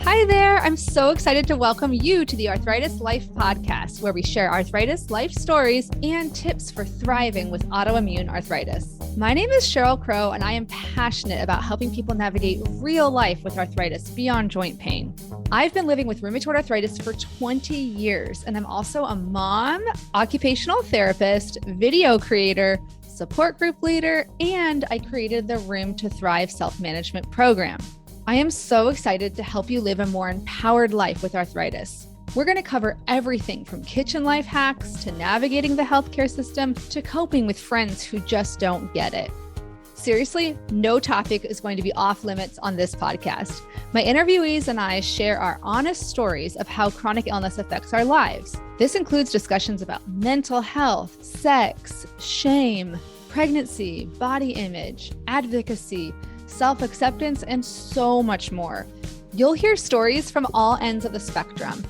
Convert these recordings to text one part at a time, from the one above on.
Hi there. I'm so excited to welcome you to the Arthritis Life podcast, where we share arthritis life stories and tips for thriving with autoimmune arthritis. My name is Cheryl Crow, and I am passionate about helping people navigate real life with arthritis beyond joint pain. I've been living with rheumatoid arthritis for 20 years, and I'm also a mom, occupational therapist, video creator, support group leader, and I created the Room to Thrive self-management program. I am so excited to help you live a more empowered life with arthritis. We're going to cover everything from kitchen life hacks to navigating the healthcare system to coping with friends who just don't get it. Seriously, no topic is going to be off limits on this podcast. My interviewees and I share our honest stories of how chronic illness affects our lives. This includes discussions about mental health, sex, shame, pregnancy, body image, advocacy, self-acceptance, and so much more. You'll hear stories from all ends of the spectrum,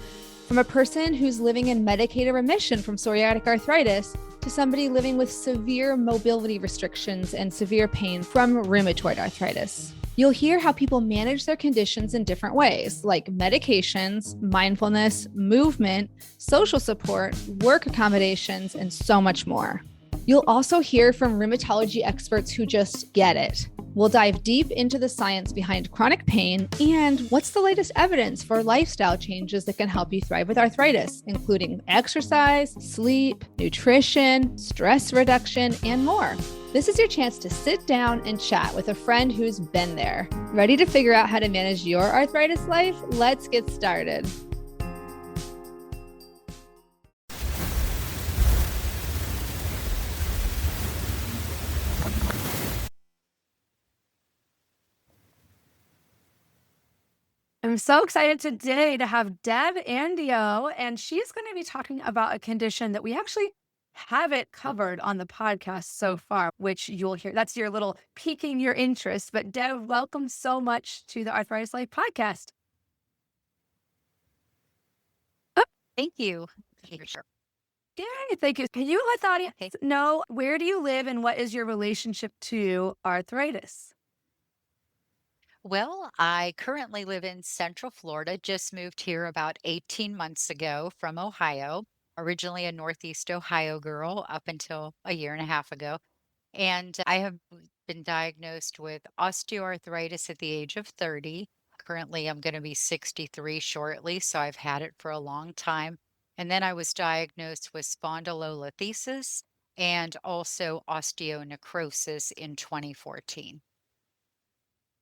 from a person who's living in medicated remission from psoriatic arthritis to somebody living with severe mobility restrictions and severe pain from rheumatoid arthritis. You'll hear how people manage their conditions in different ways, like medications, mindfulness, movement, social support, work accommodations, and so much more. You'll also hear from rheumatology experts who just get it. We'll dive deep into the science behind chronic pain and what's the latest evidence for lifestyle changes that can help you thrive with arthritis, including exercise, sleep, nutrition, stress reduction, and more. This is your chance to sit down and chat with a friend who's been there. Ready to figure out how to manage your arthritis life? Let's get started. I'm so excited today to have Deb Andio, and she's going to be talking about a condition that we actually haven't covered on the podcast so far, which you'll hear. That's your little piquing your interest. But Deb, welcome so much to the Arthritis Life podcast. Thank you. Sure. Yay, thank you. Can you let the audience know, where do you live and what is your relationship to arthritis? Well, I currently live in Central Florida, just moved here about 18 months ago from Ohio, originally a Northeast Ohio girl up until a year and a half ago. And I have been diagnosed with osteoarthritis at the age of 30. Currently, I'm going to be 63 shortly, so I've had it for a long time. And then I was diagnosed with spondylolisthesis and also osteonecrosis in 2014.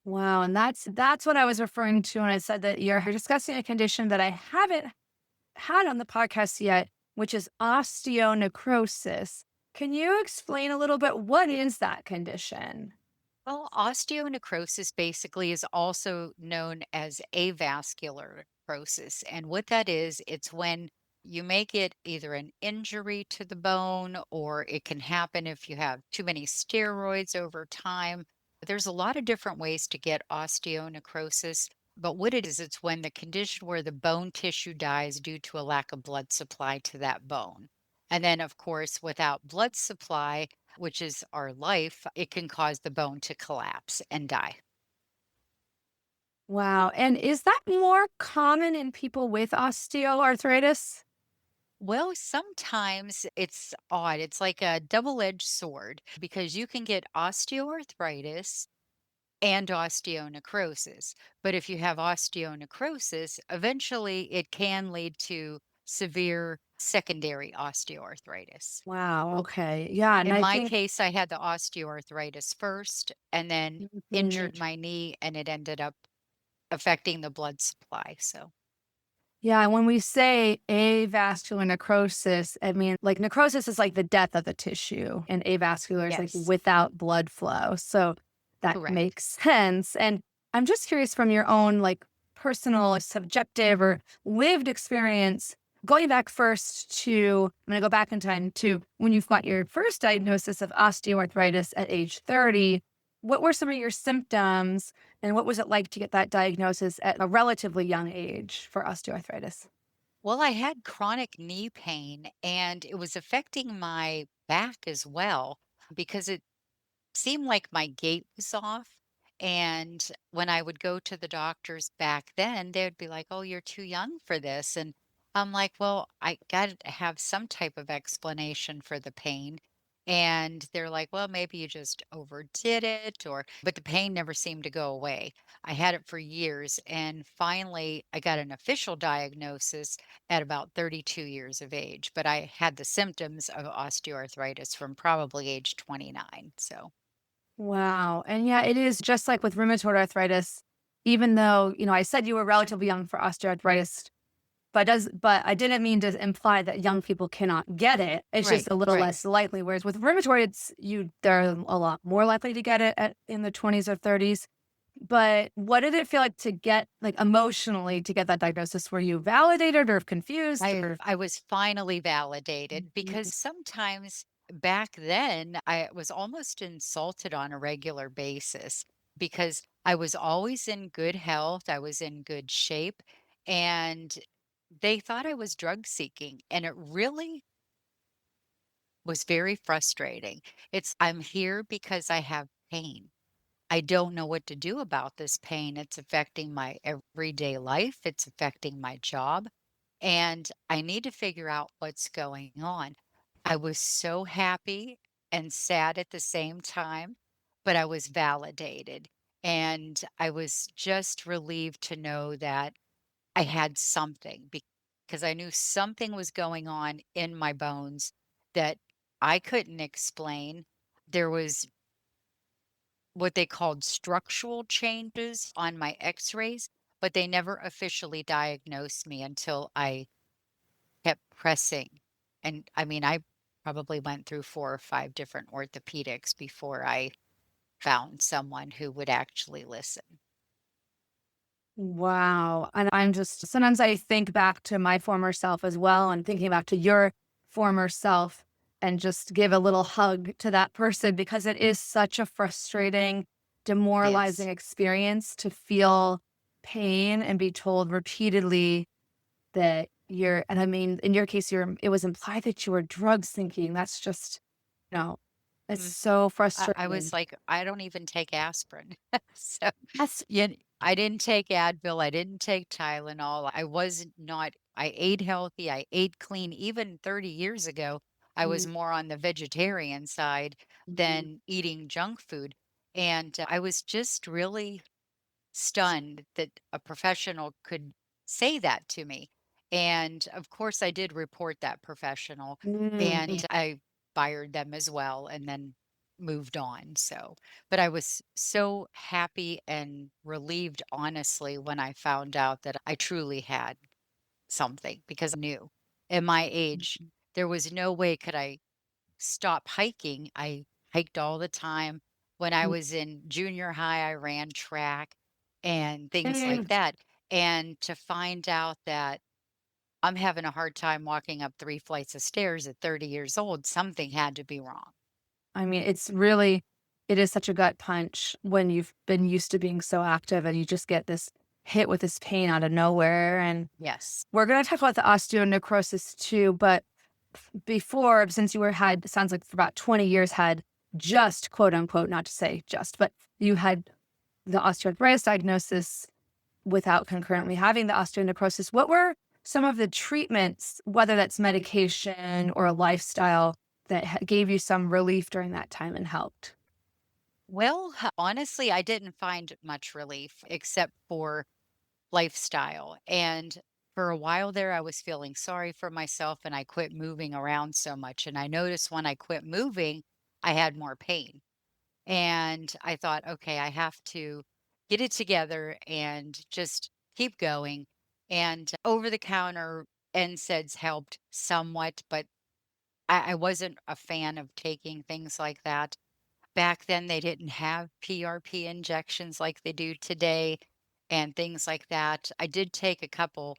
Wow, and that's what I was referring to when I said that you're discussing a condition that I haven't had on the podcast yet, which is osteonecrosis. Can you explain a little bit, what is that condition? Well, osteonecrosis basically is also known as avascular necrosis. And what that is, it's when you make it either an injury to the bone, or it can happen if you have too many steroids over time. There's a lot of different ways to get osteonecrosis, but what it is, it's when the condition where the bone tissue dies due to a lack of blood supply to that bone. And then, of course, without blood supply, which is our life, it can cause the bone to collapse and die. Wow. And is that more common in people with osteoarthritis? Well, sometimes it's odd. It's like a double-edged sword because you can get osteoarthritis and osteonecrosis. But if you have osteonecrosis, eventually it can lead to severe secondary osteoarthritis. Wow. Okay. Yeah. And In I my think, case, I had the osteoarthritis first and then Mhm. injured my knee, and it ended up affecting the blood supply. So, Yeah, when we say avascular necrosis, I mean, like, necrosis is like the death of the tissue, and avascular is like yes, without blood flow. So that correct. makes sense. And I'm just curious, from your own like personal, subjective, or lived experience, going back first to, I'm going to go back in time to when you've got your first diagnosis of osteoarthritis at age 30. What were some of your symptoms? And what was it like to get that diagnosis at a relatively young age for osteoarthritis? Well, I had chronic knee pain, and it was affecting my back as well because it seemed like my gait was off. And when I would go to the doctors back then, they'd be like, "Oh, you're too young for this." And I'm like, "Well, I got to have some type of explanation for the pain." And they're like, "Well, maybe you just overdid it," but the pain never seemed to go away. I had it for years. And finally, I got an official diagnosis at about 32 years of age. But I had the symptoms of osteoarthritis from probably age 29. So, Wow. And yeah, it is just like with rheumatoid arthritis, even though, I said you were relatively young for osteoarthritis, but I didn't mean to imply that young people cannot get it. It's just right, a little right. less likely. Whereas with rheumatoid, they're a lot more likely to get it in the 20s or 30s. But what did it feel like to get like emotionally to get that diagnosis? Were you validated or confused or I was finally validated because Mhm. sometimes back then I was almost insulted on a regular basis because I was always in good health, I was in good shape, and they thought I was drug seeking, and it really was very frustrating. I'm here because I have pain. I don't know what to do about this pain. It's affecting my everyday life. It's affecting my job. And I need to figure out what's going on. I was so happy and sad at the same time, but I was validated. And I was just relieved to know that I had something because I knew something was going on in my bones that I couldn't explain. There was what they called structural changes on my x-rays, but they never officially diagnosed me until I kept pressing. And I mean, I probably went through 4 or 5 different orthopedics before I found someone who would actually listen. Wow. And I'm just sometimes I think back to my former self as well and thinking back to your former self and just give a little hug to that person because it is such a frustrating, demoralizing Yes. experience to feel pain and be told repeatedly that and I mean, in your case, it was implied that you were drug thinking. That's just, no, it's Mhm. so I was frustrating. like, I don't even take aspirin. So, That's, I didn't take Advil, I didn't take Tylenol. I was not I ate healthy, I ate clean. Even 30 years ago, I was mm, more on the vegetarian side mm, than eating junk food. And I was just really stunned that a professional could say that to me. And of course, I did report that professional mm. and I fired them as well and then moved on. So, but I was so happy and relieved, honestly, when I found out that I truly had something because I knew at my age, there was no way could I stop hiking. I hiked all the time. When I was in junior high, I ran track and things like Mm. that. And to find out that I'm having a hard time walking up 3 flights of stairs at 30 years old, something had to be wrong. I mean, it is such a gut punch when you've been used to being so active and you just get this hit with this pain out of nowhere. And Yes. we're going to talk about the osteonecrosis too, but before, since it sounds like for about 20 years had just quote unquote, not to say just, but you had the osteoarthritis diagnosis without concurrently having the osteonecrosis. What were some of the treatments, whether that's medication or a lifestyle, that gave you some relief during that time and helped? Well, honestly, I didn't find much relief except for lifestyle. And for a while there, I was feeling sorry for myself and I quit moving around so much. And I noticed when I quit moving, I had more pain. And I thought, okay, I have to get it together and just keep going. And over the counter NSAIDs helped somewhat, but I wasn't a fan of taking things like that. Back then, they didn't have PRP injections like they do today and things like that. I did take a couple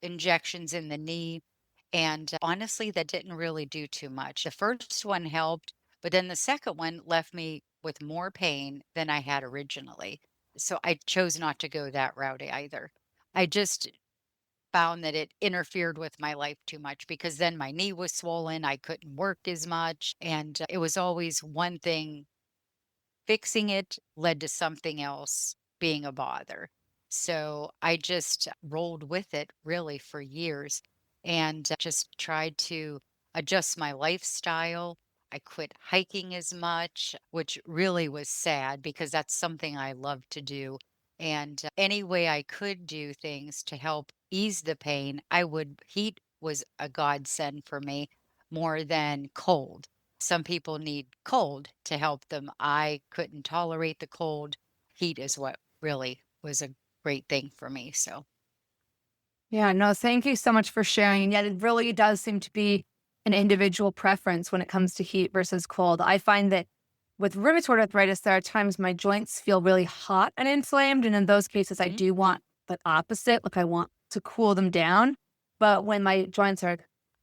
injections in the knee, and honestly, that didn't really do too much. The first one helped, but then the second one left me with more pain than I had originally. So I chose not to go that route either. I just found that it interfered with my life too much because then my knee was swollen. I couldn't work as much. And it was always one thing fixing it led to something else being a bother. So I just rolled with it really for years and just tried to adjust my lifestyle. I quit hiking as much, which really was sad because that's something I love to do. And any way I could do things to help ease the pain, I would. Heat was a godsend for me more than cold. Some people need cold to help them. I couldn't tolerate the cold. Heat is what really was a great thing for me. So, Yeah, no, thank you so much for sharing. And yet it really does seem to be an individual preference when it comes to heat versus cold. I find that with rheumatoid arthritis, there are times my joints feel really hot and inflamed. And in those cases, I mhm, do want the opposite. Like I want to cool them down. But when my joints are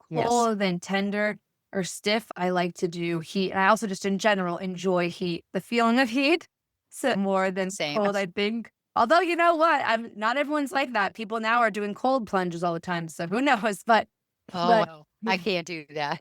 yes, cold and tender or stiff, I like to do heat. And I also just in general enjoy heat, the feeling of heat. So more than same. cold, I think. Although you know what, I'm not everyone's like that. People now are doing cold plunges all the time, so who knows? Oh, But no, I can't do that.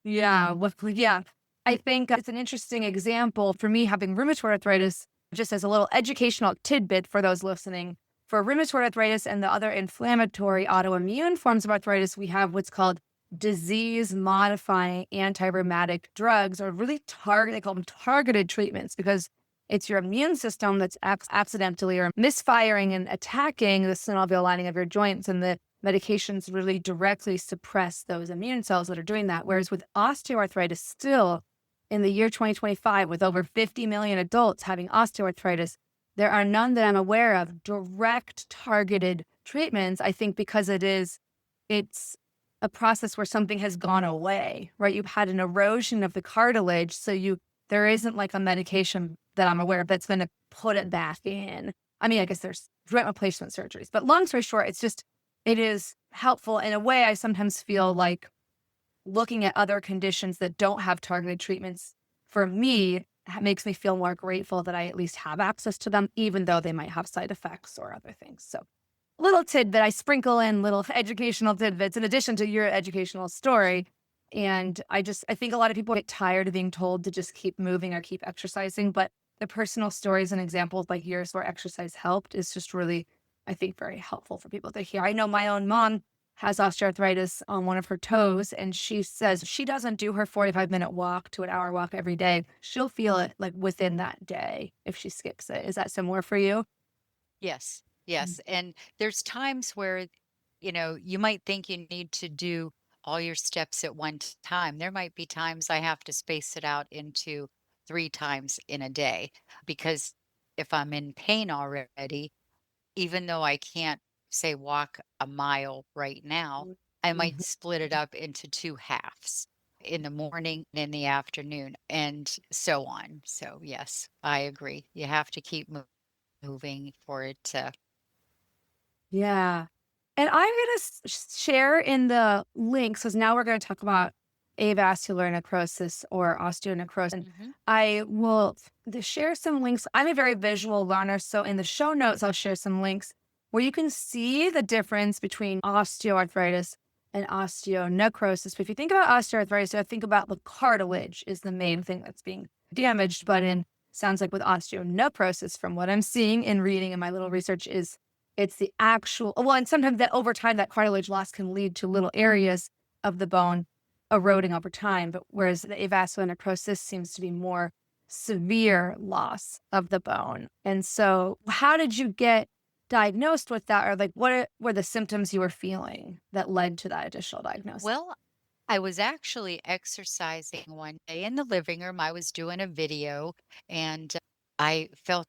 yeah, yeah. I think it's an interesting example for me having rheumatoid arthritis, just as a little educational tidbit for those listening. For rheumatoid arthritis and the other inflammatory autoimmune forms of arthritis, we have what's called disease modifying anti-rheumatic drugs, or really they call them targeted treatments because it's your immune system that's accidentally or misfiring and attacking the synovial lining of your joints, and the medications really directly suppress those immune cells that are doing that. Whereas with osteoarthritis, still in the year 2025, with over 50 million adults having osteoarthritis, there are none that I'm aware of direct targeted treatments. I think because it's a process where something has gone away, right? You've had an erosion of the cartilage. There isn't like a medication that I'm aware of that's going to put it back in. I mean, I guess there's joint replacement surgeries, but long story short, it is helpful in a way. I sometimes feel like looking at other conditions that don't have targeted treatments for me makes me feel more grateful that I at least have access to them, even though they might have side effects or other things. So, little tidbit, I sprinkle in little educational tidbits in addition to your educational story. And I think a lot of people get tired of being told to just keep moving or keep exercising. But the personal stories and examples like yours where exercise helped is just really, I think, very helpful for people to hear. I know my own mom has osteoarthritis on one of her toes, and she says she doesn't do her 45-minute walk to an hour walk every day. She'll feel it like within that day if she skips it. Is that similar for you? Yes, yes. And there's times where, you might think you need to do all your steps at one time. There might be times I have to space it out into 3 times in a day because if I'm in pain already, even though I can't, say, walk a mile right now, I might Mhm. split it up into 2 halves in the morning and in the afternoon, and so on. So, yes, I agree. You have to keep moving for it to. Yeah. And I'm going to share in the links, because now we're going to talk about avascular necrosis or osteonecrosis. And Mhm. I will share some links. I'm a very visual learner. So in the show notes, I'll share some links where you can see the difference between osteoarthritis and osteonecrosis. But if you think about osteoarthritis, I think about the cartilage is the main thing that's being damaged. But in sounds like with osteonecrosis, from what I'm seeing and reading in my little research, is it's the actual, well, and sometimes that over time, that cartilage loss can lead to little areas of the bone eroding over time. But whereas the avascular necrosis seems to be more severe loss of the bone. And so, how did you get diagnosed with that? Or like, what were the symptoms you were feeling that led to that additional diagnosis? Well, I was actually exercising one day in the living room. I was doing a video and I felt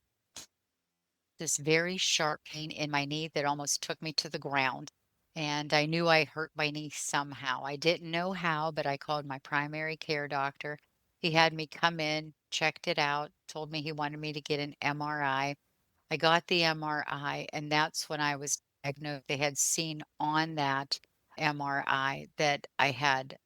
this very sharp pain in my knee that almost took me to the ground. And I knew I hurt my knee somehow. I didn't know how, but I called my primary care doctor. He had me come in, checked it out, told me he wanted me to get an MRI. I got the MRI, and that's when I was diagnosed. They had seen on that MRI that I had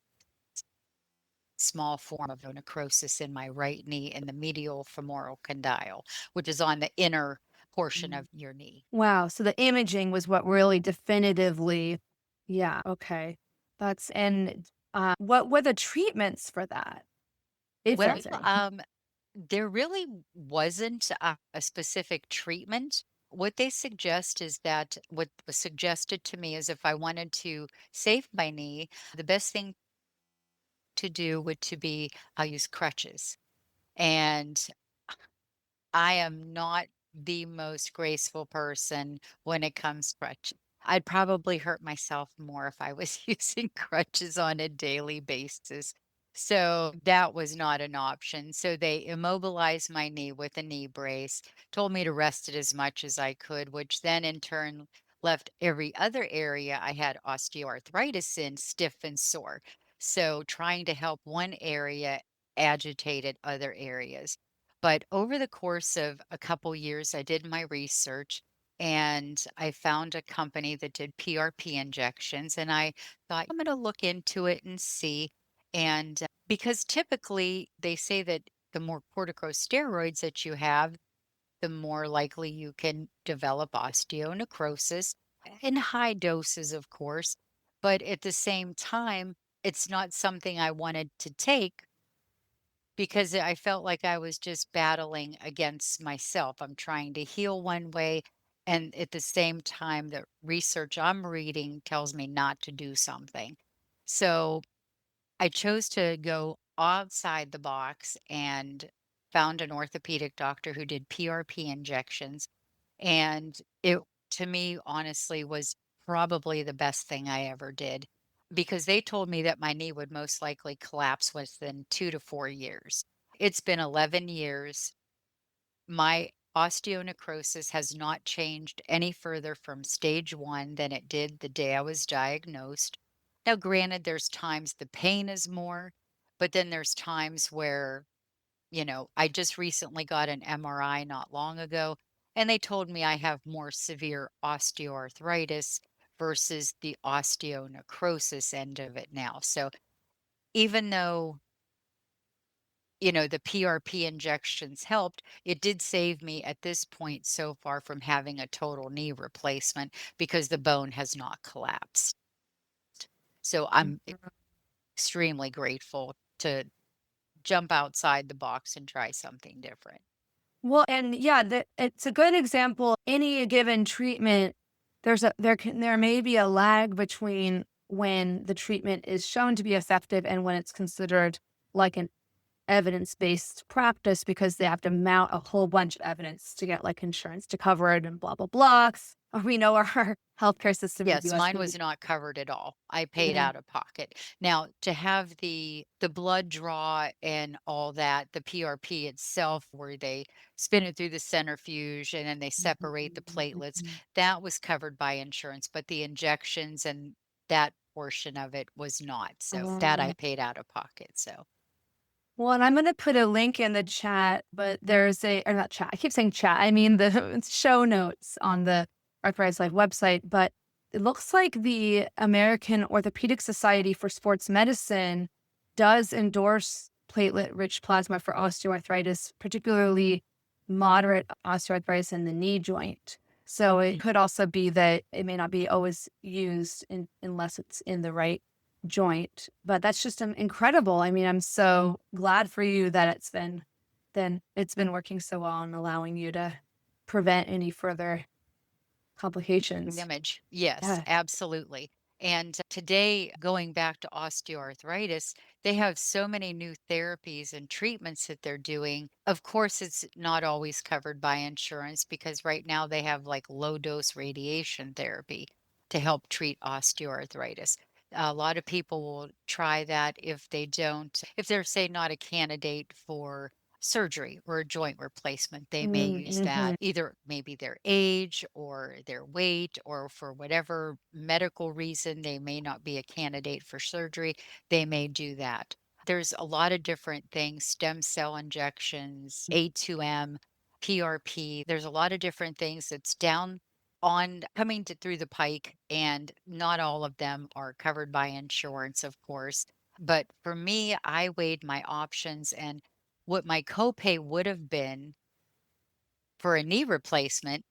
small form of necrosis in my right knee in the medial femoral condyle, which is on the inner portion Mm. of your knee. Wow. So the imaging was what really definitively, yeah, okay. And what were the treatments for that? If Well, there's any? There really wasn't a specific treatment. What they suggest is that what was suggested to me is if I wanted to save my knee, the best thing to do would to be I'll use crutches. And I am not the most graceful person when it comes to crutch. I'd probably hurt myself more if I was using crutches on a daily basis. So that was not an option. So they immobilized my knee with a knee brace, told me to rest it as much as I could, which then in turn left every other area I had osteoarthritis in stiff and sore. So trying to help one area agitated other areas. But over the course of a couple years, I did my research and I found a company that did PRP injections. And I thought, I'm going to look into it and see. And because typically they say that the more corticosteroids that you have, the more likely you can develop osteonecrosis in high doses, of course. But at the same time, it's not something I wanted to take because I felt like I was just battling against myself. I'm trying to heal one way, and at the same time, the research I'm reading tells me not to do something. So I chose to go outside the box and found an orthopedic doctor who did PRP injections. And it, to me, honestly, was probably the best thing I ever did because they told me that my knee would most likely collapse within 2 to 4 years. It's been 11 years. My osteonecrosis has not changed any further from stage one than it did the day I was diagnosed. Now, granted, there's times the pain is more, but then there's times where I just recently got an MRI not long ago, and they told me I have more severe osteoarthritis versus the osteonecrosis end of it now. So even though, the PRP injections helped, it did save me at this point so far from having a total knee replacement because the bone has not collapsed. So I'm extremely grateful to jump outside the box and try something different. Well, and yeah, it's a good example. Any given treatment, there may be a lag between when the treatment is shown to be effective and when it's considered like an evidence-based practice because they have to mount a whole bunch of evidence to get like insurance to cover it and blah blah blah. We know our healthcare system in the Yes, US. mine was not covered at all. I paid Yeah. out of pocket. Now, to have the blood draw and all that, the PRP itself, where they spin it through the centrifuge and then they separate the platelets, that was covered by insurance, but the injections and that portion of it was not. So that I paid out of pocket. So Well, and I'm gonna put a link in the chat, but there's or not chat. I keep saying chat. I mean the show notes on the Arthritis Life website. But it looks like the American Orthopedic Society for Sports Medicine does endorse platelet-rich plasma for osteoarthritis, particularly moderate osteoarthritis in the knee joint. So it could also be that it may not be always used unless it's in the right joint, but that's just incredible. I mean, I'm so glad for you that it's been working so well and allowing you to prevent any further complications. image. Yes, Yeah. absolutely. And today, going back to osteoarthritis, they have so many new therapies and treatments that they're doing. Of course, it's not always covered by insurance because right now they have like low dose radiation therapy to help treat osteoarthritis. A lot of people will try that if they're, say, not a candidate for surgery or a joint replacement, they may use Mm-hmm. that either maybe their age or their weight or for whatever medical reason they may not be a candidate for surgery, they may do that. There's a lot of different things, stem cell injections, A2M, PRP. There's a lot of different things that's down on coming through the pike, and not all of them are covered by insurance, of course. But for me, I weighed my options and what my copay would have been for a knee replacement.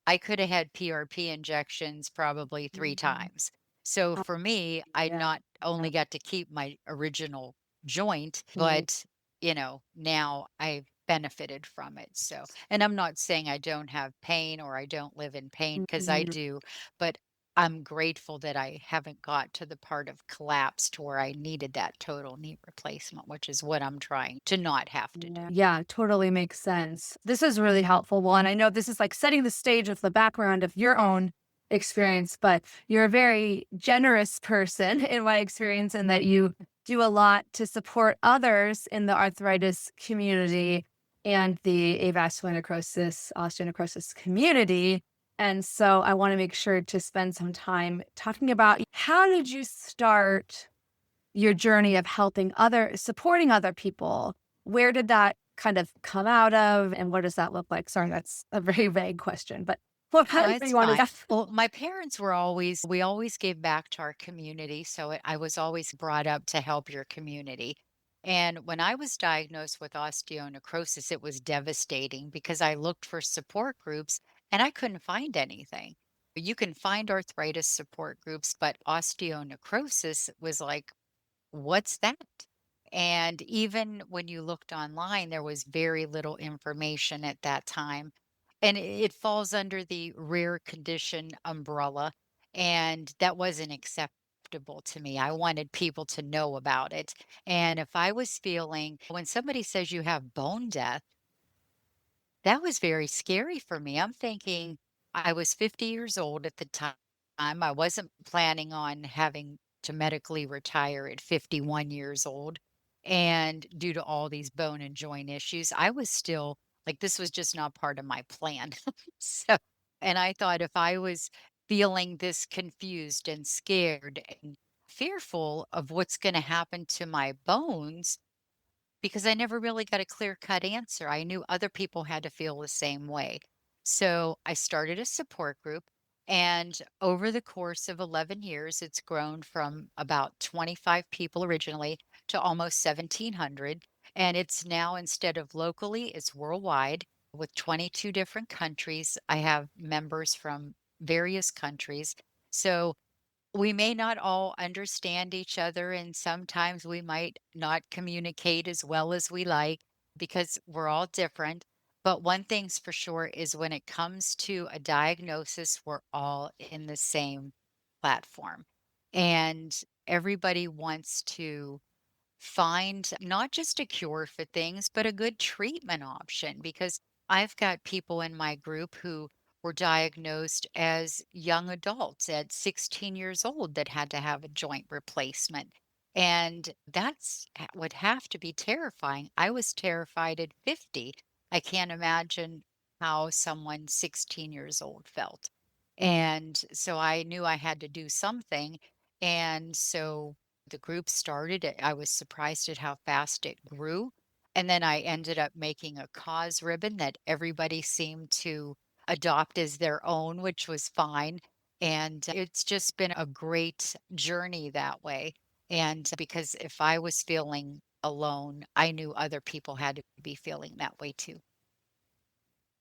I could have had PRP injections probably 3 times. So for me, I Yeah. not only got to keep my original joint, Mhm. but now I've benefited from it. So, and I'm not saying I don't have pain or I don't live in pain because I Mhm. do, but I'm grateful that I haven't got to the part of collapse to where I needed that total knee replacement, which is what I'm trying to not have to do. Yeah, totally makes sense. This is really helpful. Well, and I know this is like setting the stage of the background of your own experience, but you're a very generous person in my experience, and that you do a lot to support others in the arthritis community and the avascular necrosis, osteonecrosis community. And so I want to make sure to spend some time talking about how did you start your journey of supporting other people? Where did that kind of come out of, and what does that look like? Sorry, that's a very vague question, but No, whatever it's you want fine. to. Well, my parents we always gave back to our community. So I was always brought up to help your community. And when I was diagnosed with osteonecrosis, it was devastating because I looked for support groups and I couldn't find anything. You can find arthritis support groups, but osteonecrosis was like, what's that? And even when you looked online, there was very little information at that time. And it falls under the rare condition umbrella. And that wasn't acceptable to me. I wanted people to know about it. And if I was feeling, when somebody says you have bone death, that was very scary for me. I'm thinking I was 50 years old at the time. I wasn't planning on having to medically retire at 51 years old. And due to all these bone and joint issues, I was still like, this was just not part of my plan. So, and I thought if I was feeling this confused and scared and fearful of what's going to happen to my bones, because I never really got a clear cut answer. I knew other people had to feel the same way. So I started a support group. And over the course of 11 years, it's grown from about 25 people originally to almost 1,700. And it's now, instead of locally, it's worldwide with 22 different countries. I have members from various countries. So we may not all understand each other, and sometimes we might not communicate as well as we like because we're all different. But one thing's for sure is when it comes to a diagnosis, we're all in the same platform. And everybody wants to find not just a cure for things, but a good treatment option. Because I've got people in my group who were diagnosed as young adults at 16 years old that had to have a joint replacement. And would have to be terrifying. I was terrified at 50. I can't imagine how someone 16 years old felt. And so I knew I had to do something. And so the group started it. I was surprised at how fast it grew. And then I ended up making a cause ribbon that everybody seemed to adopt as their own, which was fine. And it's just been a great journey that way. And because if I was feeling alone, I knew other people had to be feeling that way too.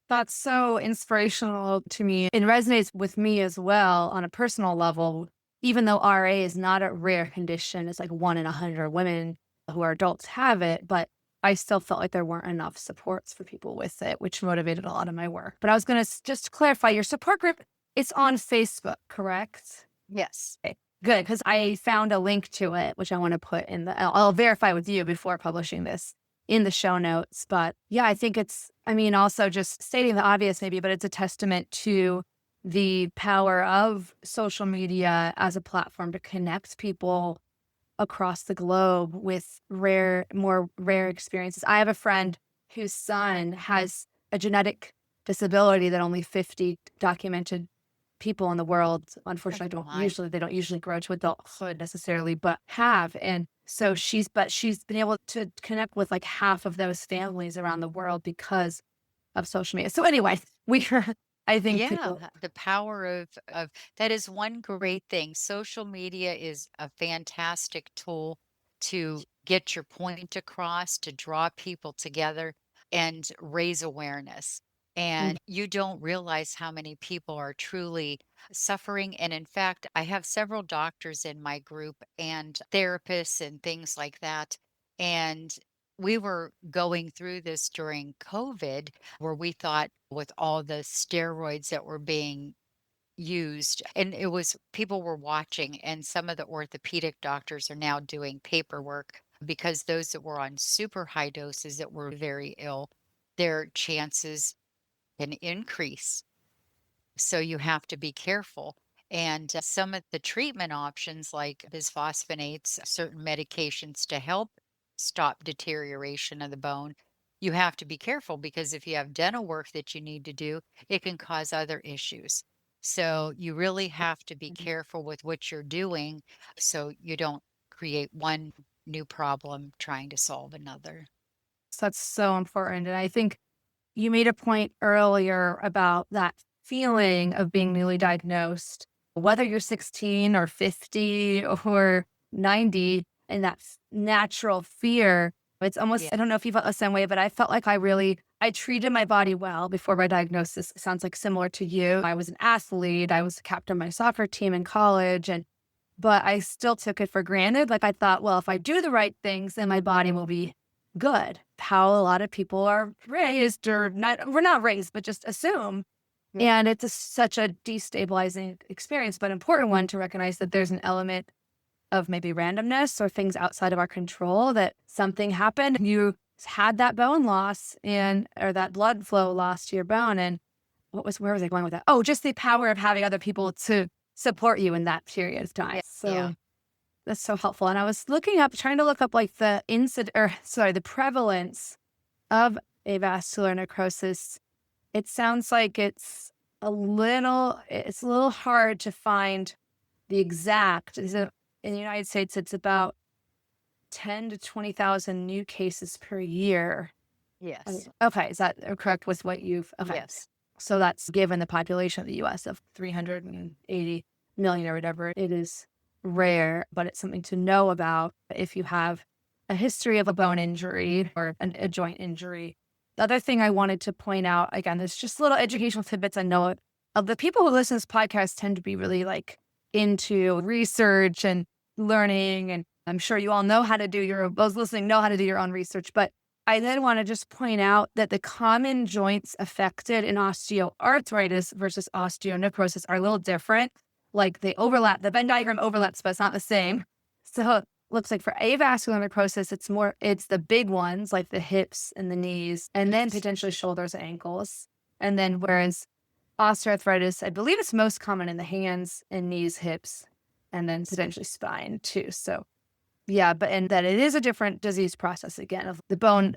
That's so inspirational to me. It resonates with me as well on a personal level. Even though RA is not a rare condition, it's like 1 in 100 women who are adults have it, but I still felt like there weren't enough supports for people with it, which motivated a lot of my work. But I was going to just clarify, your support group, it's on Facebook, correct? Yes. Okay, good, because I found a link to it, which I want to put in I'll verify with you before publishing this in the show notes. But yeah, I think I mean, also just stating the obvious maybe, but it's a testament to the power of social media as a platform to connect people across the globe with more rare experiences. I have a friend whose son has a genetic disability that only 50 documented people in the world, Oh unfortunately, my. they don't usually grow to adulthood necessarily, but have. And so she's been able to connect with like half of those families around the world because of social media. So anyway, I think Yeah, people. the power of that is one great thing. Social media is a fantastic tool to get your point across, to draw people together and raise awareness. And you don't realize how many people are truly suffering. And in fact, I have several doctors in my group and therapists and things like that. And we were going through this during COVID, where we thought with all the steroids that were being used, and it was people were watching, and some of the orthopedic doctors are now doing paperwork because those that were on super high doses that were very ill, their chances can increase. So you have to be careful. And some of the treatment options, like bisphosphonates, certain medications to help stop deterioration of the bone, you have to be careful because if you have dental work that you need to do, it can cause other issues. So you really have to be Mhm. careful with what you're doing so you don't create one new problem trying to solve another. So that's so important. And I think you made a point earlier about that feeling of being newly diagnosed, whether you're 16 or 50 or 90, and that natural fear. It's almost, Yeah. I don't know if you felt the same way, but I felt like I treated my body well before my diagnosis. It sounds like similar to you. I was an athlete. I was a captain of my soccer team in college. But I still took it for granted. Like I thought, well, if I do the right things, then my body will be good. How a lot of people are raised, or not, we're not raised, but just assume. And it's such a destabilizing experience, but important one to recognize that there's an element of maybe randomness or things outside of our control, that something happened. You had that bone loss or that blood flow loss to your bone. And where was I going with that? Oh, just the power of having other people to support you in that period of time. Yeah. Yeah. So that's so helpful. And I was trying to look up like the prevalence of avascular necrosis. It sounds like it's a little hard to find the exact. In the United States, it's about 10 to 20,000 new cases per year. Yes. Okay, is that correct with what okay. Yes. So that's given the population of the US of 380 million or whatever. It is rare, but it's something to know about if you have a history of a bone injury or a joint injury. The other thing I wanted to point out, again, there's just little educational tidbits. I know of the people who listen to this podcast tend to be really like into research and learning. And I'm sure you all know how to those listening know how to do your own research. But I then want to just point out that the common joints affected in osteoarthritis versus osteonecrosis are a little different. Like they overlap, the Venn diagram overlaps, but it's not the same. So it looks like for avascular necrosis, it's the big ones like the hips and the knees, and then potentially shoulders and ankles. And then whereas osteoarthritis, I believe it's most common in the hands and knees, hips, and then potentially spine too. So yeah, and that it is a different disease process again of the bone.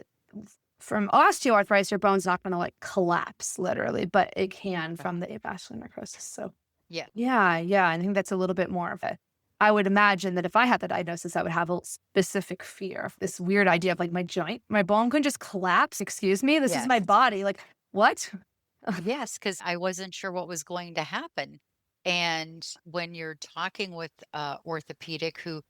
From osteoarthritis, your bone's not going to like collapse literally, but it can from the avascular necrosis. So Yeah. yeah, I think that's a little bit more of a. I would imagine that if I had the diagnosis, I would have a specific fear of this weird idea of like my bone can just collapse. Excuse me, this is my Yes. body. Like what? Yes, because I wasn't sure what was going to happen. And when you're talking with orthopedic who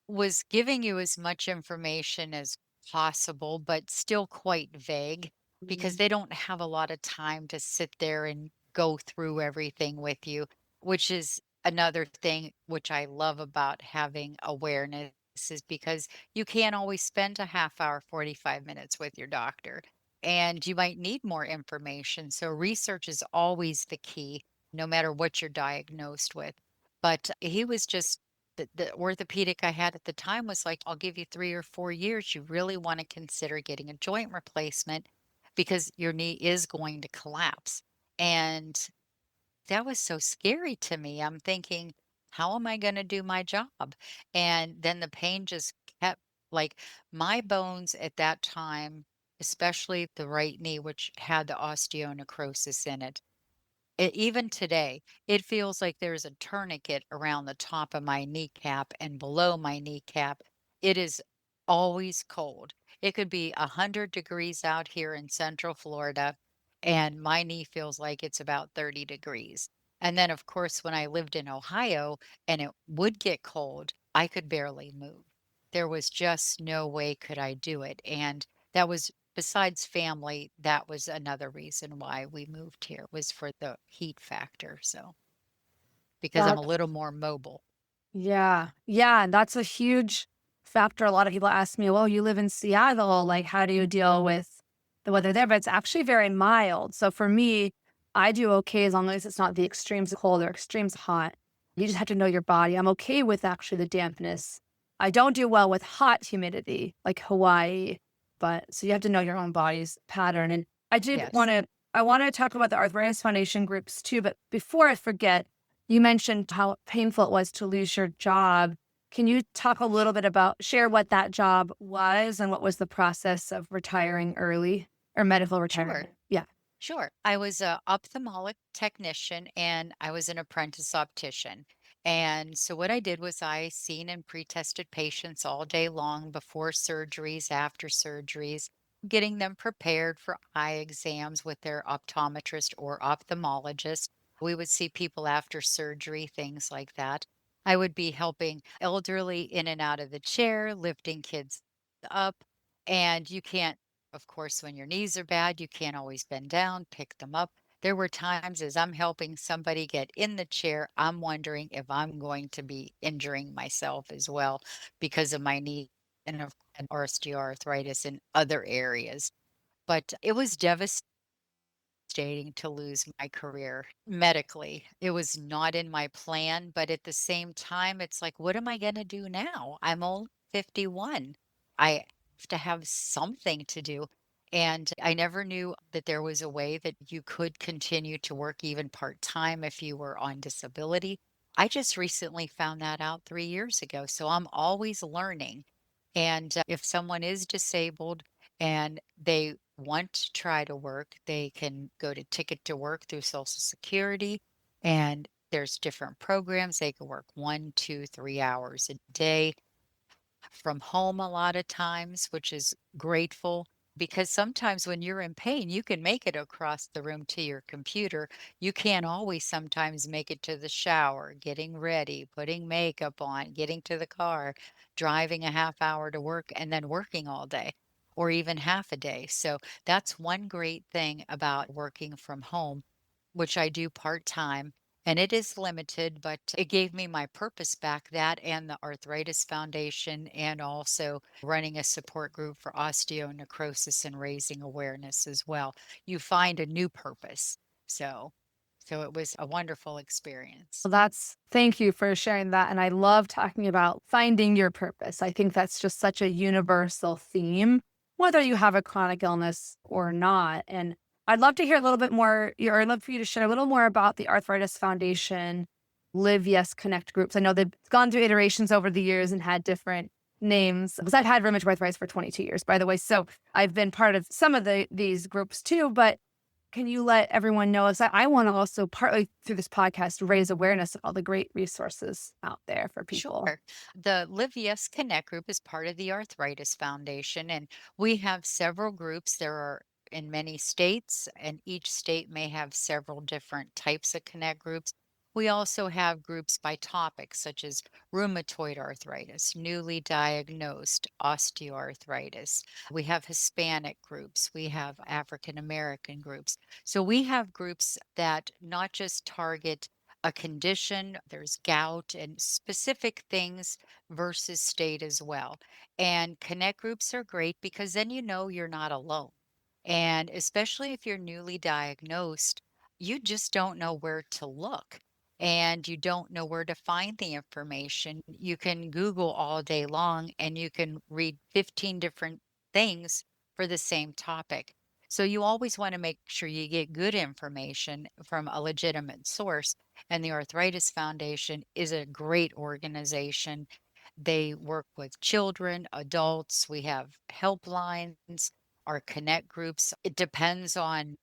was giving you as much information as possible, but still quite vague because Mhm. they don't have a lot of time to sit there and go through everything with you, which is another thing which I love about having awareness is because you can't always spend a half hour, 45 minutes with your doctor, and you might need more information. So research is always the key, no matter what you're diagnosed with. But he was just the orthopedic I had at the time was like, I'll give you 3 or 4 years. You really want to consider getting a joint replacement because your knee is going to collapse. And that was so scary to me. I'm thinking, how am I going to do my job? And then the pain just kept like my bones at that time, especially the right knee, which had the osteonecrosis in it. Even today, it feels like there's a tourniquet around the top of my kneecap and below my kneecap. It is always cold. It could be 100 degrees out here in Central Florida, and my knee feels like it's about 30 degrees. And then, of course, when I lived in Ohio and it would get cold, I could barely move. There was just no way could I do it. And that was besides family, that was another reason why we moved here was for the heat factor. So, because I'm That a little more mobile. yeah, and that's a huge. factor. A lot of people ask me, well, you live in Seattle. Like, how do you deal with the weather there? But it's actually very mild. So for me, I do okay as long as it's not the extremes of cold or extremes hot. You just have to know your body. I'm okay with actually the dampness. I don't do well with hot humidity like Hawaii, but so you have to know your own body's pattern. And Yes. I want to talk about the Arthritis Foundation groups too. But before I forget, you mentioned how painful it was to lose your job. Can you talk a little bit about, share what that job was and what was the process of retiring early or medical Sure. retirement? Yeah. Sure. I was a ophthalmic technician and I was an apprentice optician. And so what I did was I seen and pre-tested patients all day long before surgeries, after surgeries, getting them prepared for eye exams with their optometrist or ophthalmologist. We would see people after surgery, things like that. I would be helping elderly in and out of the chair, lifting kids up. And you can't, of course, when your knees are bad, you can't always bend down, pick them up. There were times as I'm helping somebody get in the chair, I'm wondering if I'm going to be injuring myself as well because of my knee and of osteoarthritis in other areas. But it was devastating to lose my career medically. It was not in my plan, but at the same time, it's like, what am I going to do now? I'm only 51. I have to have something to do. And I never knew that there was a way that you could continue to work even part time if you were on disability. I just recently found that out 3 years ago. So I'm always learning. And if someone is disabled and they want to try to work, they can go to Ticket to Work through Social Security. And there's different programs. They can work 1, 2, 3 hours a day from home a lot of times, which is grateful because sometimes when you're in pain, you can make it across the room to your computer. You can't always sometimes make it to the shower, getting ready, putting makeup on, getting to the car, driving a half hour to work, and then working all day or even half a day. So that's one great thing about working from home, which I do part time. And it is limited, but it gave me my purpose back, that and the Arthritis Foundation, and also running a support group for osteonecrosis and raising awareness as well. You find a new purpose. So, so it was a wonderful experience. Well, thank you for sharing that. And I love talking about finding your purpose. I think that's just such a universal theme, whether you have a chronic illness or not. And I'd love to hear a little bit more, or I'd love for you to share a little more about the Arthritis Foundation Live Yes Connect groups. I know they've gone through iterations over the years and had different names because I've had rheumatoid arthritis for 22 years, by the way. So I've been part of some of these groups too, but can you let everyone know? Is that I want to also partly through this podcast raise awareness of all the great resources out there for people. Sure. The Live Yes Connect group is part of the Arthritis Foundation, and we have several groups. There are in many states, and each state may have several different types of Connect groups. We also have groups by topics such as rheumatoid arthritis, newly diagnosed osteoarthritis. We have Hispanic groups. We have African American groups. So we have groups that not just target a condition, there's gout and specific things versus state as well. And connect groups are great because then you know you're not alone. And especially if you're newly diagnosed, you just don't know where to look and you don't know where to find the information. You can Google all day long and you can read 15 different things for the same topic. So you always want to make sure you get good information from a legitimate source. And the Arthritis Foundation is a great organization. They work with children, adults. We have helplines, our connect groups. It depends on,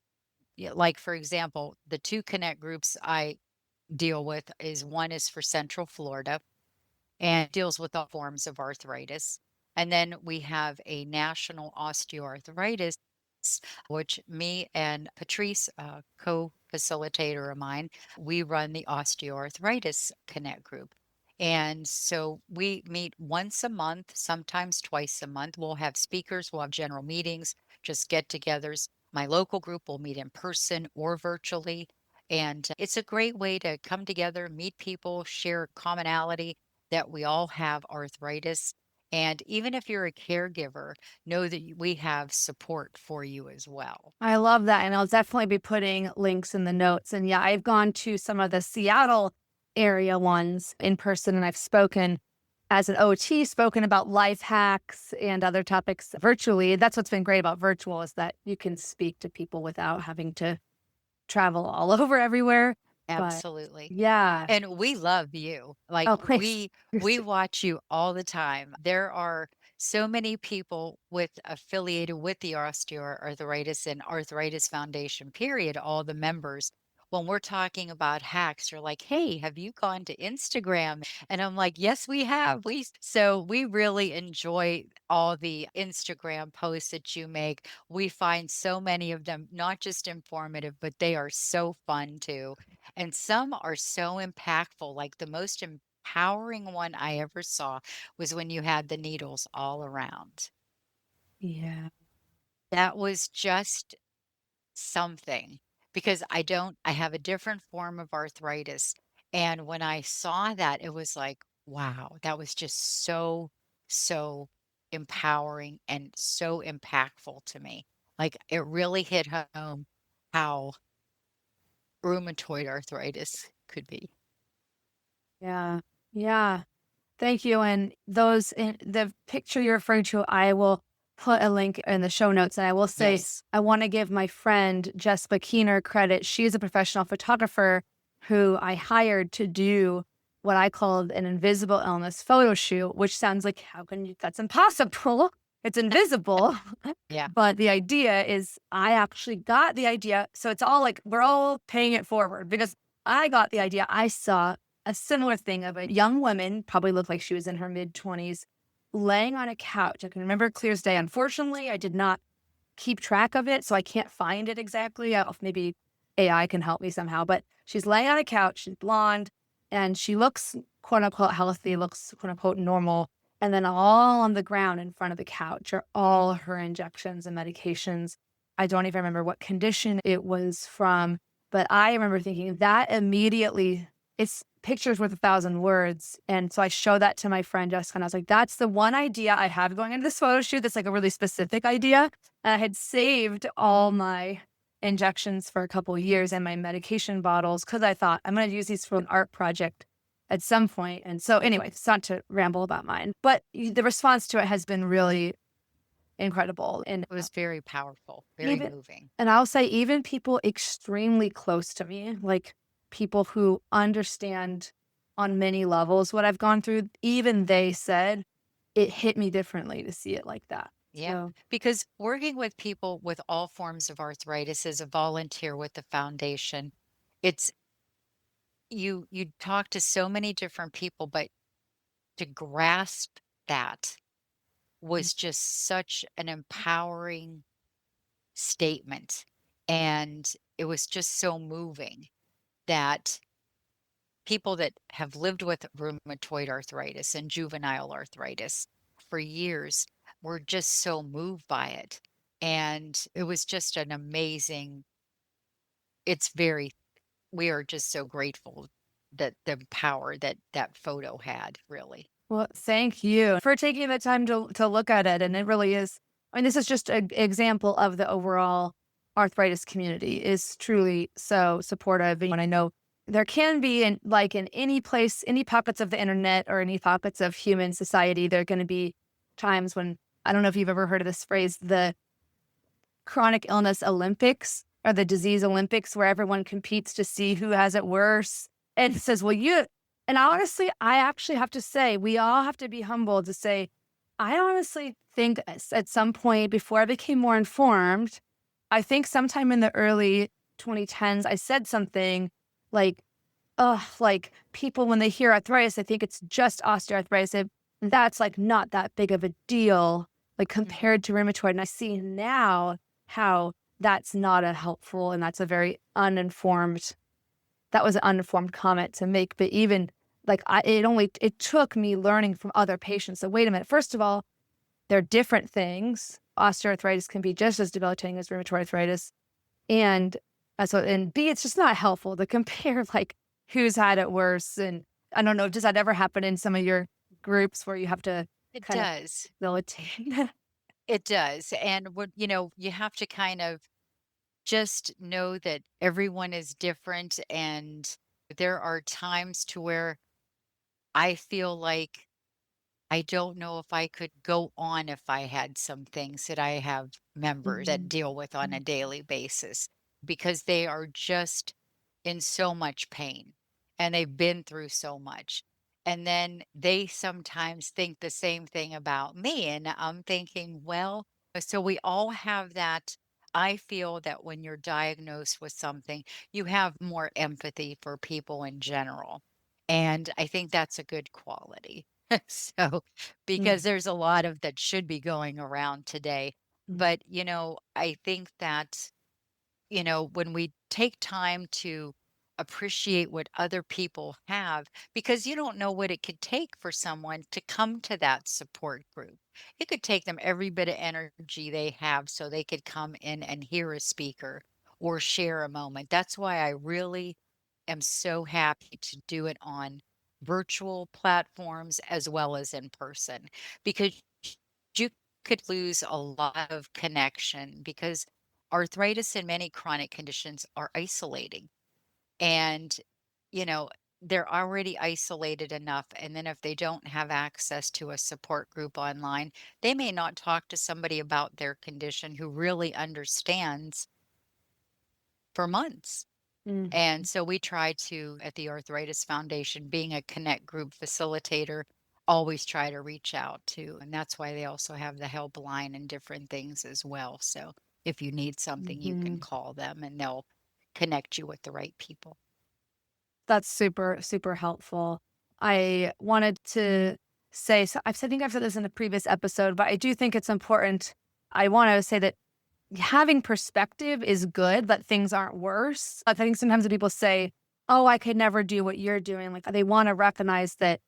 yeah, like, for example, the two connect groups I deal with is one is for Central Florida and deals with all forms of arthritis. And then we have a national osteoarthritis, which me and Patrice, a co-facilitator of mine, we run the osteoarthritis connect group. And so we meet once a month, sometimes twice a month. We'll have speakers, we'll have general meetings, just get-togethers. My local group will meet in person or virtually. And it's a great way to come together, meet people, share commonality that we all have arthritis. And even if you're a caregiver, know that we have support for you as well. I love that. And I'll definitely be putting links in the notes. And yeah, I've gone to some of the Seattle area ones in person, and I've spoken as an OT, spoken about life hacks and other topics virtually. That's what's been great about virtual, is that you can speak to people without having to travel all over everywhere. But Absolutely. yeah. And we love you. Like Oh, thanks. we watch you all the time. There are so many people affiliated with the Osteoarthritis and Arthritis Foundation, period, all the members. When we're talking about hacks, you're like, "Hey, have you gone to Instagram?" And I'm like, "Yes, we have." We really enjoy all the Instagram posts that you make. We find so many of them not just informative, but they are so fun too. And some are so impactful. Like the most empowering one I ever saw was when you had the needles all around. Yeah. That was just something because I have a different form of arthritis. And when I saw that, it was like, wow, that was just so empowering and so impactful to me. Like it really hit home how rheumatoid arthritis could be. Yeah. Yeah. Thank you. And the picture you're referring to, I will put a link in the show notes. And I will say, Yes. I want to give my friend Jessica Keener credit. She's a professional photographer who I hired to do what I called an invisible illness photo shoot, which sounds like, how can you? That's impossible. It's invisible. Yeah. But the idea is, I actually got the idea. So it's all like, we're all paying it forward because I got the idea. I saw a similar thing of a young woman, probably looked like she was in her mid-20s, laying on a couch. I can remember it clear as day. Unfortunately, I did not keep track of it, so I can't find it exactly. Maybe AI can help me somehow. But she's laying on a couch, she's blonde, and she looks quote unquote healthy, looks quote unquote normal. And then all on the ground in front of the couch are all her injections and medications. I don't even remember what condition it was from, but I remember thinking that immediately, it's pictures worth 1,000 words. And so I showed that to my friend Jessica, and I was like, that's the one idea I have going into this photo shoot that's like a really specific idea. And I had saved all my injections for a couple of years and my medication bottles because I thought I'm going to use these for an art project at some point. And so anyway, it's not to ramble about mine, but the response to it has been really incredible. And It was very powerful, very even, moving. and I'll say even people extremely close to me, like people who understand on many levels what I've gone through, even they said it hit me differently to see it like that. Yeah. So Because working with people with all forms of arthritis as a volunteer with the foundation, it's you talk to so many different people, but to grasp that was just such an empowering statement. And it was just so moving that people that have lived with rheumatoid arthritis and juvenile arthritis for years were just so moved by it. And it was just an amazing, it's very, we are just so grateful that the power that that photo had, really. well, thank you for taking the time to look at it. And it really is. I mean, this is just an example of the overall arthritis community is truly so supportive. And I know there can be in any place, any pockets of the internet or any pockets of human society, there are going to be times when, I don't know if you've ever heard of this phrase, the chronic illness Olympics or the disease Olympics, where everyone competes to see who has it worse. And it says, well, and honestly, I actually have to say, we all have to be humble to say, I honestly think at some point before I became more informed, I think sometime in the early 2010s, I said something like, oh, like people, when they hear arthritis, I think it's just osteoarthritis. That's like not that big of a deal, like Mhm. compared to rheumatoid. And I see now how that's not a helpful, and that's a very uninformed, that was an uninformed comment to make. But even like it took me learning from other patients. So wait a minute. First of all, they're different things. Osteoarthritis can be just as debilitating as rheumatoid arthritis. And and B, it's just not helpful to compare like who's had it worse. And I don't know, does that ever happen in some of your groups where you have to It kind of does. facilitate. It does. And what, you have to kind of just know that everyone is different. And there are times to where I feel like I don't know if I could go on if I had some things that I have members that Mhm. deal with on a daily basis because they are just in so much pain and they've been through so much. And then they sometimes think the same thing about me. And I'm thinking, well, so we all have that. I feel that when you're diagnosed with something, you have more empathy for people in general. And I think that's a good quality. So, because Mhm. there's a lot of that should be going around today. Mhm. But, I think that when we take time to appreciate what other people have, because you don't know what it could take for someone to come to that support group. It could take them every bit of energy they have so they could come in and hear a speaker or share a moment. That's why I really am so happy to do it on virtual platforms as well as in person because you could lose a lot of connection because arthritis and many chronic conditions are isolating. And, you know, they're already isolated enough. And then if they don't have access to a support group online, they may not talk to somebody about their condition who really understands for months. Mhm. And so we try to, at the Arthritis Foundation, being a Connect Group facilitator, always try to reach out to. And that's why they also have the helpline and different things as well. So if you need something, you can Mhm. call them and they'll connect you with the right people. That's super, super helpful. I wanted to say, so I think I've said this in a previous episode, but I do think it's important. I want to say that having perspective is good, that things aren't worse. I think sometimes when people say, oh, I could never do what you're doing, like they want to recognize that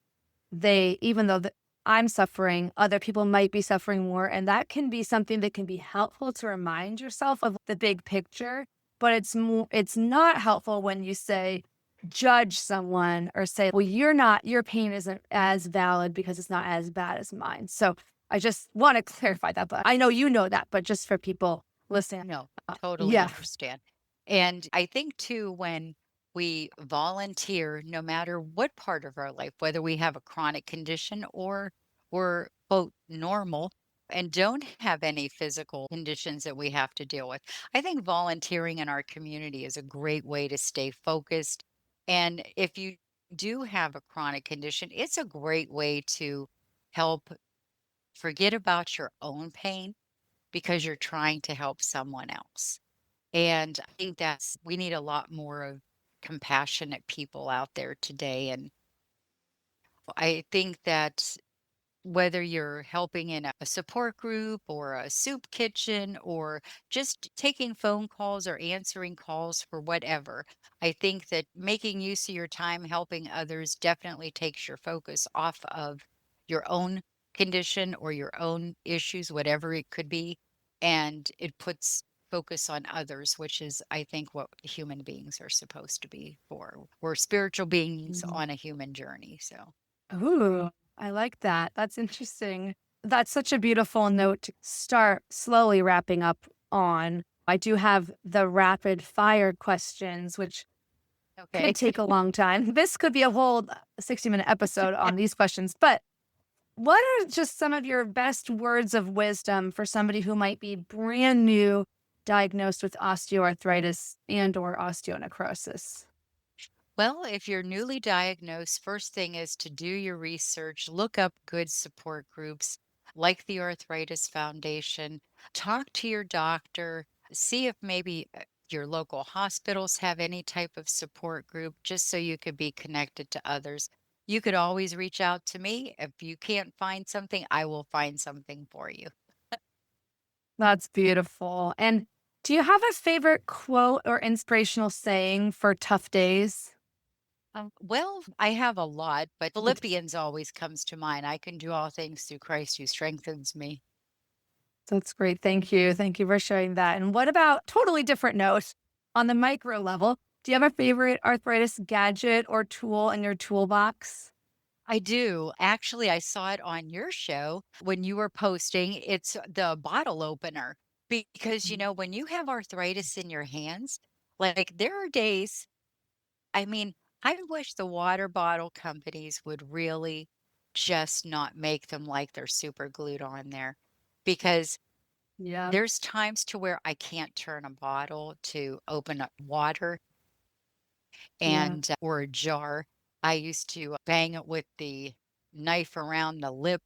even though I'm suffering, other people might be suffering more. And that can be something that can be helpful to remind yourself of the big picture. But it's not helpful when you say, judge someone or say, well, your pain isn't as valid because it's not as bad as mine. So I just want to clarify that. But I know you know that, but just for people listening. No, totally Yeah. understand. And I think too, when we volunteer, no matter what part of our life, whether we have a chronic condition or we're, quote, normal and don't have any physical conditions that we have to deal with, I think volunteering in our community is a great way to stay focused. And if you do have a chronic condition, it's a great way to help forget about your own pain because you're trying to help someone else. And I think we need a lot more of compassionate people out there today. And I think that whether you're helping in a support group or a soup kitchen or just taking phone calls or answering calls for whatever, I think that making use of your time helping others definitely takes your focus off of your own condition or your own issues, whatever it could be, and it puts focus on others, which is, I think, what human beings are supposed to be for. We're spiritual beings Mhm. on a human journey. So. Ooh, I like that. That's interesting. That's such a beautiful note to start slowly wrapping up on. I do have the rapid fire questions, which Okay. could take a long time. This could be a whole 60-minute episode on these questions, but what are just some of your best words of wisdom for somebody who might be brand new diagnosed with osteoarthritis and or osteonecrosis? Well, if you're newly diagnosed, first thing is to do your research, look up good support groups like the Arthritis Foundation, talk to your doctor, see if maybe your local hospitals have any type of support group, just so you could be connected to others. You could always reach out to me. If you can't find something, I will find something for you. That's beautiful. And do you have a favorite quote or inspirational saying for tough days? Well, I have a lot, but Philippians always comes to mind. I can do all things through Christ who strengthens me. That's great. Thank you. Thank you for sharing that. And what about totally different note on the micro level? Do you have a favorite arthritis gadget or tool in your toolbox? I do. Actually, I saw it on your show when you were posting. It's the bottle opener because, when you have arthritis in your hands, like there are days, I mean, I wish the water bottle companies would really just not make them like they're super glued on there because Yeah. there's times to where I can't turn a bottle to open up water Yeah. and or a jar. I used to bang it with the knife around the lip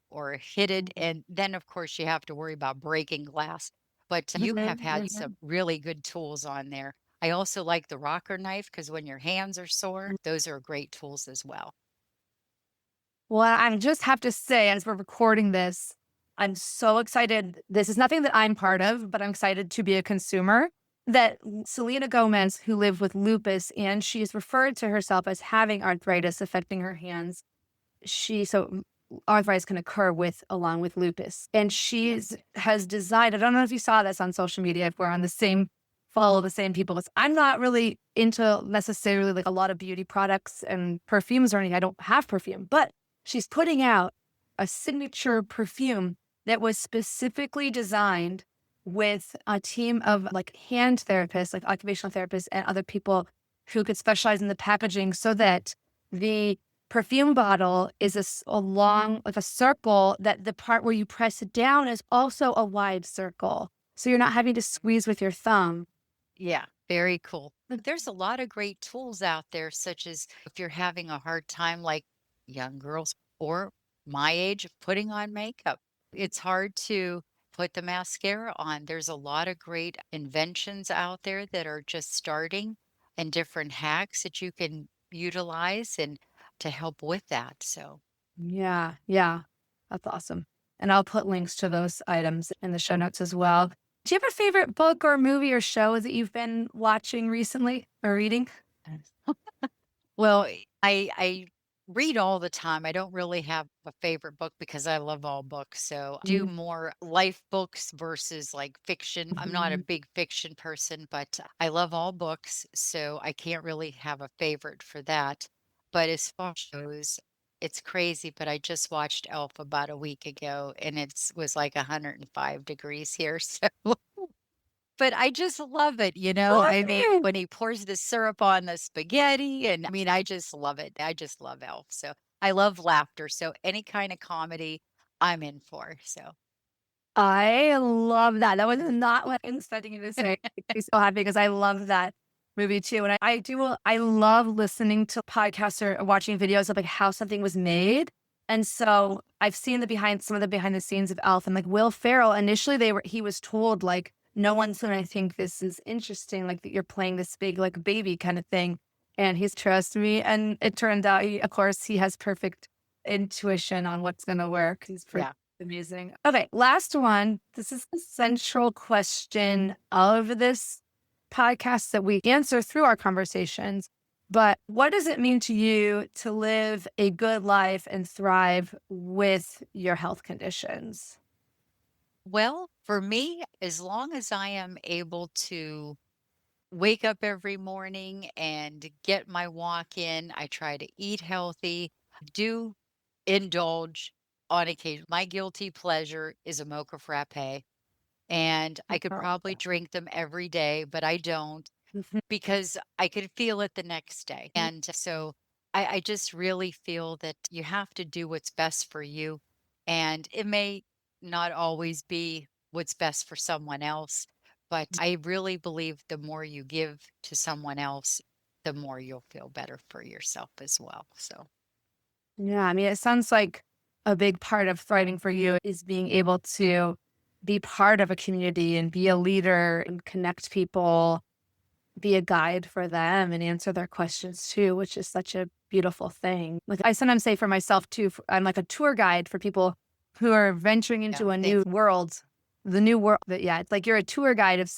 or hit it. And then, of course, you have to worry about breaking glass. But you have Mhm, had some mhm. really good tools on there. I also like the rocker knife because when your hands are sore, those are great tools as well. Well, I just have to say, as we're recording this, I'm so excited. This is nothing that I'm part of, but I'm excited to be a consumer. That Selena Gomez, who lived with lupus, and she's referred to herself as having arthritis affecting her hands. Arthritis can occur with along with lupus, and has designed. I don't know if you saw this on social media. If we're on the same follow the same people. I'm not really into necessarily like a lot of beauty products and perfumes or anything. I don't have perfume, but she's putting out a signature perfume that was specifically designed with a team of like hand therapists, like occupational therapists and other people who could specialize in the packaging so that the perfume bottle is a long, like a circle that the part where you press it down is also a wide circle. So you're not having to squeeze with your thumb. Yeah, very cool. But there's a lot of great tools out there, such as if you're having a hard time, like young girls or my age, putting on makeup. It's hard to put the mascara on. There's a lot of great inventions out there that are just starting and different hacks that you can utilize and to help with that. So, Yeah, yeah. That's awesome. And I'll put links to those items in the show notes as well. Do you have a favorite book or movie or show that you've been watching recently or reading? well, I read all the time. I don't really have a favorite book because I love all books. So I do Mhm. more life books versus like fiction. I'm not a Mhm. big fiction person, but I love all books. So I can't really have a favorite for that. But as far as shows, it's crazy, but I just watched Elf about a week ago and was like 105 degrees here. So but I just love it, I mean, when he pours the syrup on the spaghetti, and I mean, I just love it. I just love Elf. So I love laughter. So any kind of comedy, I'm in for. So I love that. That was not what I was expecting you to say. Makes me so happy because I love that movie too. And I love listening to podcasts or watching videos of like how something was made. And so I've seen some of the behind the scenes of Elf and like Will Ferrell. Initially he was told like, no one's gonna think this is interesting, like that you're playing this big like baby kind of thing. And he's trust me. And it turned out of course he has perfect intuition on what's gonna work. He's pretty yeah. amazing. Okay, last one. This is the central question of this podcast that we answer through our conversations. But what does it mean to you to live a good life and thrive with your health conditions? Well, for me, as long as I am able to wake up every morning and get my walk in, I try to eat healthy, do indulge on occasion. My guilty pleasure is a mocha frappe. And I could Oh. probably drink them every day, but I don't because I could feel it the next day. And so I just really feel that you have to do what's best for you. And it may not always be what's best for someone else, but I really believe the more you give to someone else, the more you'll feel better for yourself as well. So, Yeah, I mean, it sounds like a big part of thriving for you is being able to be part of a community and be a leader and connect people, be a guide for them and answer their questions too, which is such a beautiful thing. Like I sometimes say for myself too, I'm like a tour guide for people who are venturing yeah, into a new thanks. world. The new world that, yeah, it's like you're a tour guide if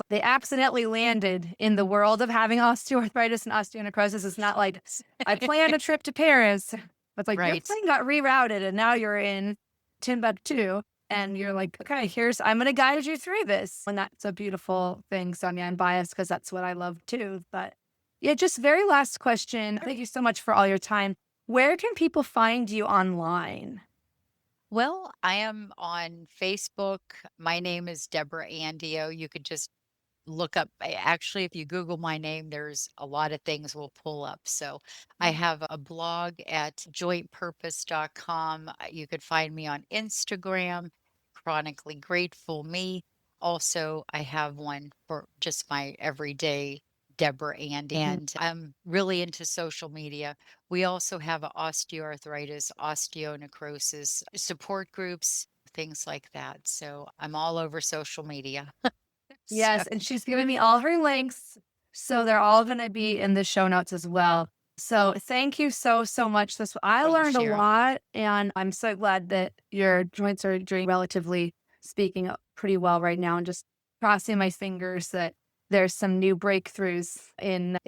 they accidentally landed in the world of having osteoarthritis and osteonecrosis. It's not like I planned a trip to Paris. It's like your Right. plane got rerouted and now you're in Timbuktu. And you're like, okay, I'm going to guide you through this. And that's a beautiful thing, Sonia. I'm biased because that's what I love too. But yeah, just very last question. Thank you so much for all your time. Where can people find you online? Well, I am on Facebook. My name is Deborah Andio. You could just look up. Actually, if you Google my name, there's a lot of things will pull up. So I have a blog at jointpurpose.com. You could find me on Instagram, Chronically Grateful Me. Also, I have one for just my everyday Deborah Andy, and I'm really into social media. We also have a osteoarthritis, osteonecrosis support groups, things like that. So I'm all over social media. So, Yes, and she's given me all her links, so they're all going to be in the show notes as well. So thank you so much. I thanks, learned a Cheryl. lot, and I'm so glad that your joints are doing relatively speaking up pretty well right now, and just crossing my fingers that there's some new breakthroughs in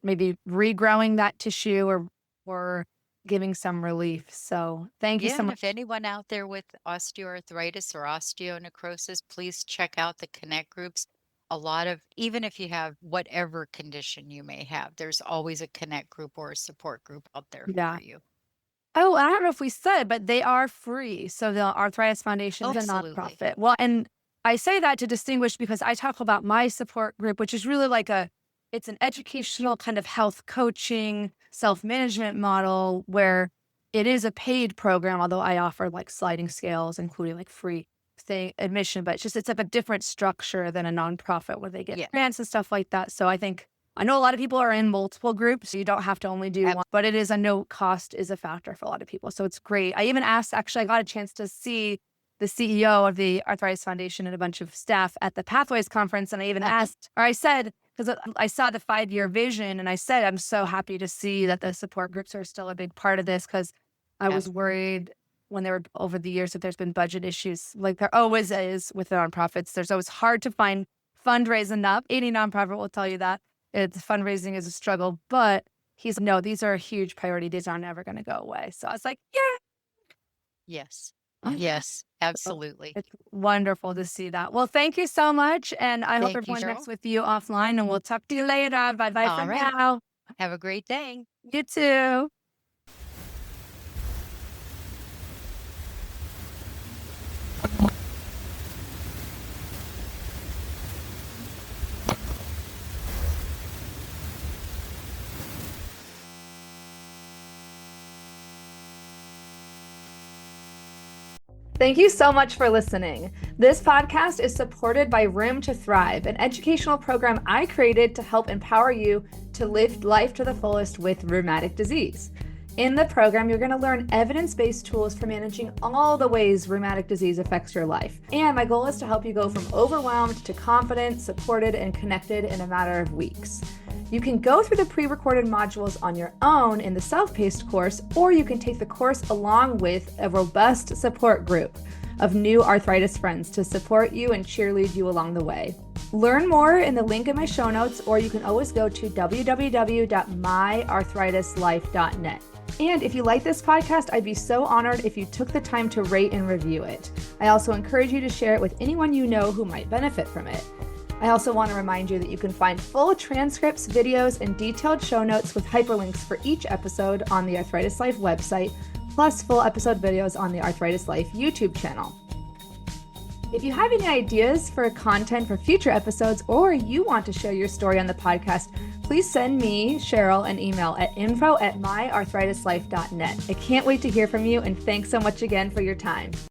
maybe regrowing that tissue or giving some relief. So thank you Yeah, so and much. if anyone out there with osteoarthritis or osteonecrosis, please check out the connect groups. A lot of, even if you have whatever condition you may have, there's always a connect group or a support group out there Yeah. for you. Oh, I don't know if we said, but they are free. So the Arthritis Foundation Oh, is a absolutely. nonprofit. Well, and I say that to distinguish because I talk about my support group, which is really like it's an educational kind of health coaching, self-management model where it is a paid program, although I offer like sliding scales, including like free thing admission, but it's like a different structure than a nonprofit where they get Yeah, grants and stuff like that. So I know a lot of people are in multiple groups, so you don't have to only do one, but it is, I know cost is a factor for a lot of people. So it's great. I even asked, actually, I got a chance to see the CEO of the Arthritis Foundation and a bunch of staff at the Pathways Conference. And I even asked, or I said, because I saw the 5-year vision, and I said, I'm so happy to see that the support groups are still a big part of this, because I was worried when there were over the years that there's been budget issues, like there always is with the nonprofits. There's always hard to find fundraise enough. Any nonprofit will tell you that. It's fundraising is a struggle, but no, these are a huge priority. These aren't ever going to go away. So I was like, yes, yeah. yes, So absolutely. it's wonderful to see that. Well, thank you so much. And I hope Thank you, everyone Cheryl. connects with you offline, and we'll talk to you later. Bye bye for All right. now. Have a great day. You too. Thank you so much for listening. This podcast is supported by Room to Thrive, an educational program I created to help empower you to live life to the fullest with rheumatic disease. In the program, you're going to learn evidence-based tools for managing all the ways rheumatic disease affects your life. And my goal is to help you go from overwhelmed to confident, supported, and connected in a matter of weeks. You can go through the pre-recorded modules on your own in the self-paced course, or you can take the course along with a robust support group of new arthritis friends to support you and cheerlead you along the way. Learn more in the link in my show notes, or you can always go to www.myarthritislife.net. And if you like this podcast, I'd be so honored if you took the time to rate and review it. I also encourage you to share it with anyone you know who might benefit from it. I also want to remind you that you can find full transcripts, videos, and detailed show notes with hyperlinks for each episode on the Arthritis Life website, plus full episode videos on the Arthritis Life YouTube channel. If you have any ideas for content for future episodes, or you want to share your story on the podcast, please send me, Cheryl, an email at info@myarthritislife.net. I can't wait to hear from you, and thanks so much again for your time.